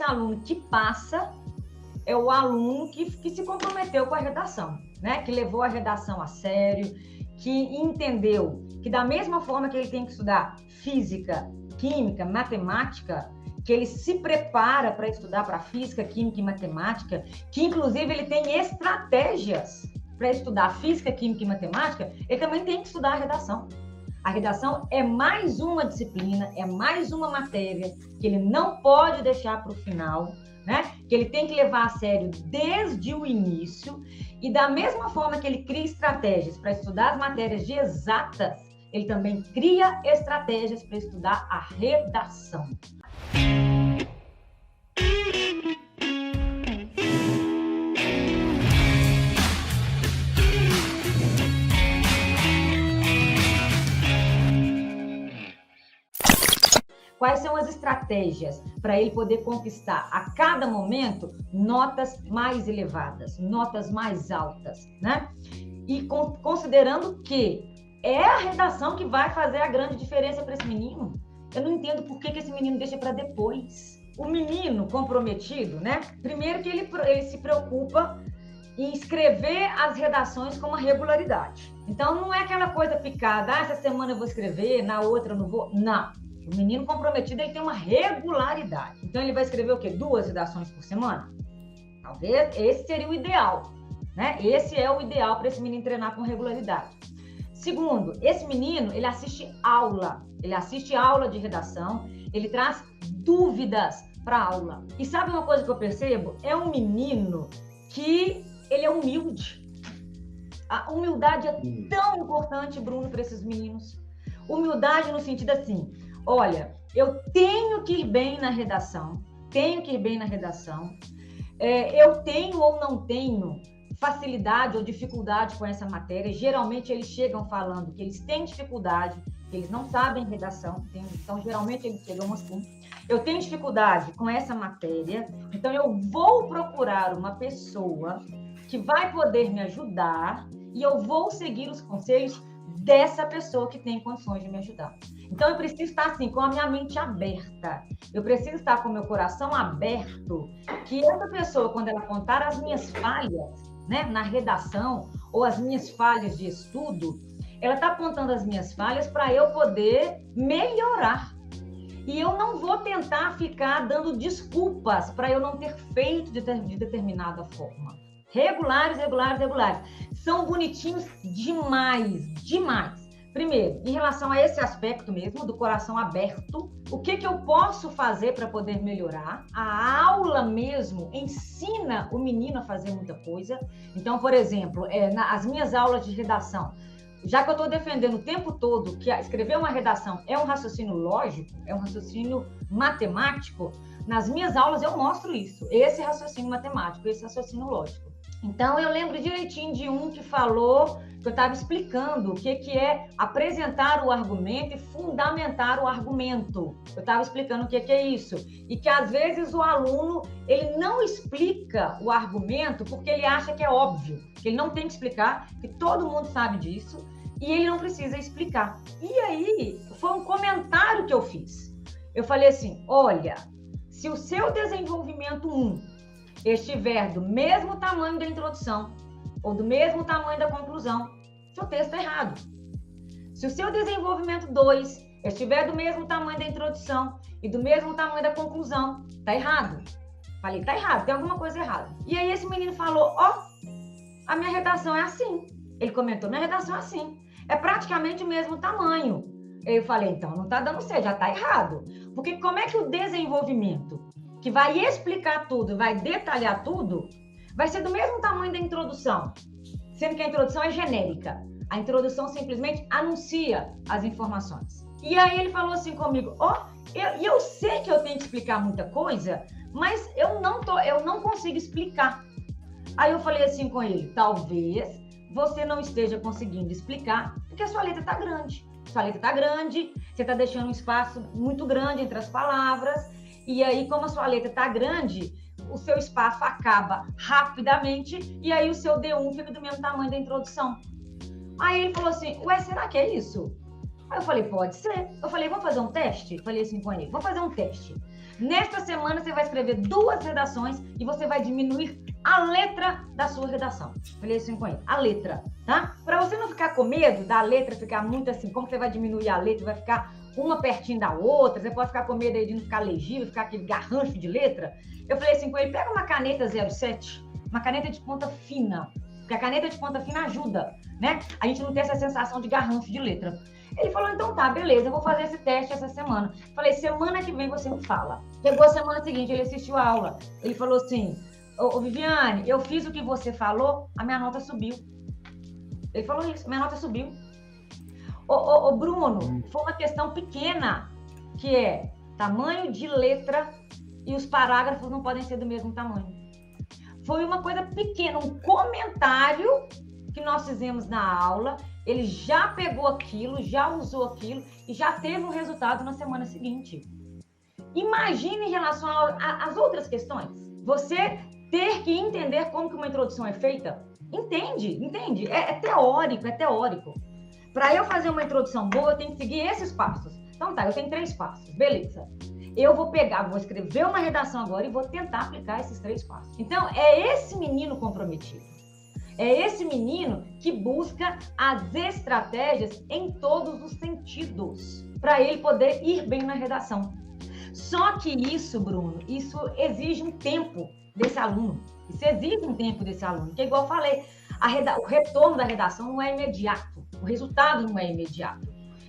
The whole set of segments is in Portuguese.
aluno que passa é o aluno que se comprometeu com a redação, né? Que levou a redação a sério, que entendeu que da mesma forma que ele tem que estudar física, química, matemática, que ele se prepara para estudar para física, química e matemática, que inclusive ele tem estratégias para estudar física, química e matemática, ele também tem que estudar a redação. A redação é mais uma disciplina, é mais uma matéria que ele não pode deixar para o final, né? Que ele tem que levar a sério desde o início, e da mesma forma que ele cria estratégias para estudar as matérias de exatas, ele também cria estratégias para estudar a redação. Quais são as estratégias para ele poder conquistar a cada momento notas mais elevadas, notas mais altas, né? E considerando que é a redação que vai fazer a grande diferença para esse menino. Eu não entendo por que esse menino deixa para depois. O menino comprometido, né? Primeiro que ele se preocupa em escrever as redações com uma regularidade. Então, não é aquela coisa picada, essa semana eu vou escrever, na outra eu não vou. Não. O menino comprometido, ele tem uma regularidade. Então, ele vai escrever o quê? 2 redações por semana? Talvez esse seria o ideal, né? Esse é o ideal para esse menino treinar com regularidade. Segundo, esse menino, ele assiste aula de redação, ele traz dúvidas para a aula. E sabe uma coisa que eu percebo? É um menino que ele é humilde. A humildade é tão importante, Bruno, para esses meninos. Humildade no sentido assim, olha, eu tenho que ir bem na redação, eu tenho ou não tenho facilidade ou dificuldade com essa matéria. Geralmente eles chegam falando que eles têm dificuldade, que eles não sabem redação, então geralmente eles chegam assim, eu tenho dificuldade com essa matéria, então eu vou procurar uma pessoa que vai poder me ajudar e eu vou seguir os conselhos dessa pessoa que tem condições de me ajudar. Então, eu preciso estar assim, com a minha mente aberta. Eu preciso estar com o meu coração aberto, que essa pessoa, quando ela contar as minhas falhas, né, na redação, ou as minhas falhas de estudo, ela está apontando as minhas falhas para eu poder melhorar. E eu não vou tentar ficar dando desculpas para eu não ter feito de determinada forma. Regulares. São bonitinhos demais. Primeiro, em relação a esse aspecto mesmo, do coração aberto, o que eu posso fazer para poder melhorar? A aula mesmo ensina o menino a fazer muita coisa. Então, por exemplo, as minhas aulas de redação, já que eu estou defendendo o tempo todo que escrever uma redação é um raciocínio lógico, é um raciocínio matemático, nas minhas aulas eu mostro isso, esse raciocínio matemático, esse raciocínio lógico. Então, eu lembro direitinho de um que falou, que eu estava explicando o que é apresentar o argumento e fundamentar o argumento. Eu estava explicando o que é isso. E que, às vezes, o aluno, ele não explica o argumento porque ele acha que é óbvio, que ele não tem que explicar, que todo mundo sabe disso, e ele não precisa explicar. E aí, foi um comentário que eu fiz. Eu falei assim, olha, se o seu desenvolvimento 1 estiver do mesmo tamanho da introdução ou do mesmo tamanho da conclusão, seu texto é errado. Se o seu desenvolvimento 2 estiver do mesmo tamanho da introdução e do mesmo tamanho da conclusão, tá errado. Falei, tá errado, tem alguma coisa errada. E aí esse menino falou, a minha redação é assim. Ele comentou, minha redação é assim. É praticamente o mesmo tamanho. Eu falei, então não tá dando certo, já tá errado. Porque como é que o desenvolvimento, que vai explicar tudo, vai detalhar tudo, vai ser do mesmo tamanho da introdução, sendo que a introdução é genérica. A introdução simplesmente anuncia as informações. E aí ele falou assim comigo, eu sei que eu tenho que explicar muita coisa, mas eu não consigo explicar. Aí eu falei assim com ele, talvez você não esteja conseguindo explicar, porque a sua letra está grande. Sua letra está grande, você está deixando um espaço muito grande entre as palavras, e aí, como a sua letra está grande, o seu espaço acaba rapidamente e aí o seu D1 fica do mesmo tamanho da introdução. Aí ele falou assim, ué, será que é isso? Aí eu falei, pode ser. Eu falei, vamos fazer um teste? Falei assim com ele, vamos fazer um teste. Nesta semana você vai escrever 2 redações e você vai diminuir a letra da sua redação. Falei assim com ele, a letra, tá? Para você não ficar com medo da letra ficar muito assim, como você vai diminuir a letra, vai ficar uma pertinho da outra, você pode ficar com medo aí de não ficar legível, ficar aquele garrancho de letra. Eu falei assim com ele, pega uma caneta 07, uma caneta de ponta fina, porque a caneta de ponta fina ajuda, né? A gente não tem essa sensação de garrancho de letra. Ele falou, então tá, beleza, eu vou fazer esse teste essa semana. Falei, semana que vem você me fala. Chegou a semana seguinte, ele assistiu a aula. Ele falou assim, ô Viviane, eu fiz o que você falou, a minha nota subiu. Ele falou isso, minha nota subiu. Ô Bruno, foi uma questão pequena, que é tamanho de letra e os parágrafos não podem ser do mesmo tamanho. Foi uma coisa pequena, um comentário que nós fizemos na aula, ele já pegou aquilo, já usou aquilo e já teve um resultado na semana seguinte. Imagine em relação às outras questões. Você ter que entender como que uma introdução é feita. Entende? É teórico. Para eu fazer uma introdução boa, eu tenho que seguir esses passos. Então tá, eu tenho 3 passos, beleza. Eu vou escrever uma redação agora e vou tentar aplicar esses 3 passos. Então, é esse menino comprometido. É esse menino que busca as estratégias em todos os sentidos, para ele poder ir bem na redação. Só que isso, Bruno, isso exige um tempo desse aluno. Isso exige um tempo desse aluno. Que, igual eu falei, o retorno da redação não é imediato. O resultado não é imediato.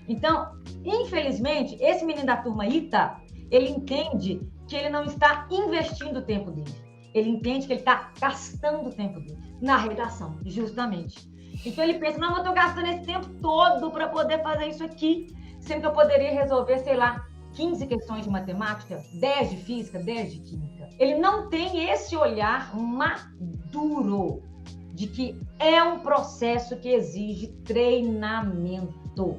Então, infelizmente, esse menino da turma ITA, ele entende que ele não está investindo o tempo dele. Ele entende que ele está gastando o tempo dele na redação, justamente. Então, ele pensa, não, eu estou gastando esse tempo todo para poder fazer isso aqui, sendo que eu poderia resolver, sei lá, 15 questões de matemática, 10 de física, 10 de química. Ele não tem esse olhar maduro de que é um processo que exige treinamento,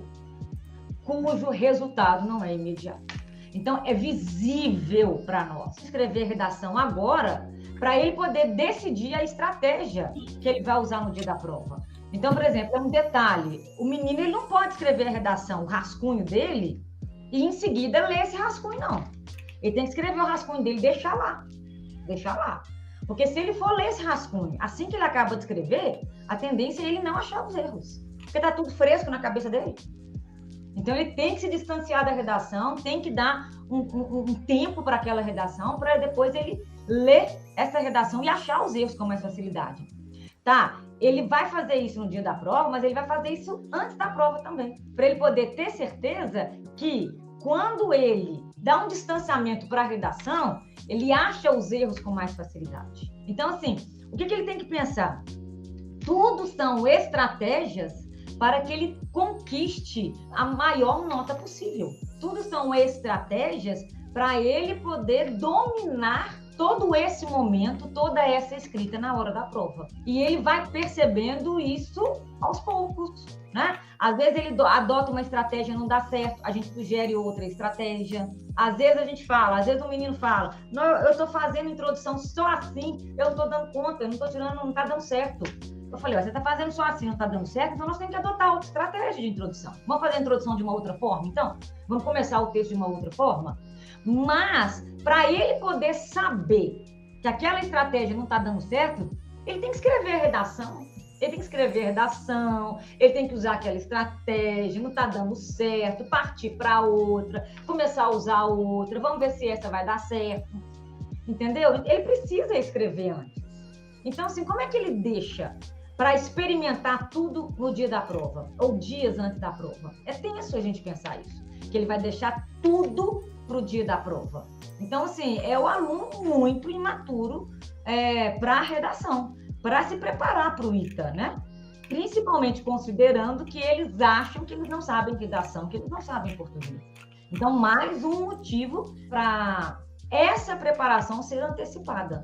cujo resultado não é imediato. Então, é visível para nós escrever redação agora, para ele poder decidir a estratégia que ele vai usar no dia da prova. Então, por exemplo, é um detalhe, o menino ele não pode escrever a redação, o rascunho dele, e em seguida ler esse rascunho, não. Ele tem que escrever o rascunho dele e deixar lá. Porque se ele for ler esse rascunho, assim que ele acaba de escrever, a tendência é ele não achar os erros. Porque está tudo fresco na cabeça dele. Então, ele tem que se distanciar da redação, tem que dar um tempo para aquela redação, para depois ele ler essa redação e achar os erros com mais facilidade. Tá? Ele vai fazer isso no dia da prova, mas ele vai fazer isso antes da prova também, para ele poder ter certeza que quando ele dá um distanciamento para a redação, ele acha os erros com mais facilidade. Então, assim, o que ele tem que pensar? Tudo são estratégias para que ele conquiste a maior nota possível. Tudo são estratégias para ele poder dominar todo esse momento, toda essa escrita na hora da prova. E ele vai percebendo isso aos poucos, né? Às vezes ele adota uma estratégia e não dá certo, a gente sugere outra estratégia. Às vezes a gente fala, às vezes o menino fala, não, eu estou fazendo introdução só assim, eu não estou dando conta, eu não estou tirando, não está dando certo. Eu falei, você está fazendo só assim, não está dando certo, então nós temos que adotar outra estratégia de introdução. Vamos fazer a introdução de uma outra forma, então? Vamos começar o texto de uma outra forma? Mas, para ele poder saber que aquela estratégia não está dando certo, ele tem que escrever a redação. Ele tem que usar aquela estratégia, não está dando certo, partir para outra, começar a usar outra, vamos ver se essa vai dar certo. Entendeu? Ele precisa escrever antes. Então, assim, como é que ele deixa para experimentar tudo no dia da prova, ou dias antes da prova? É tenso a gente pensar isso, que ele vai deixar tudo para o dia da prova. Então, assim, é o aluno muito imaturo para a redação, para se preparar para o ITA, né? Principalmente considerando que eles acham que eles não sabem redação, que eles não sabem português. Então, mais um motivo para essa preparação ser antecipada.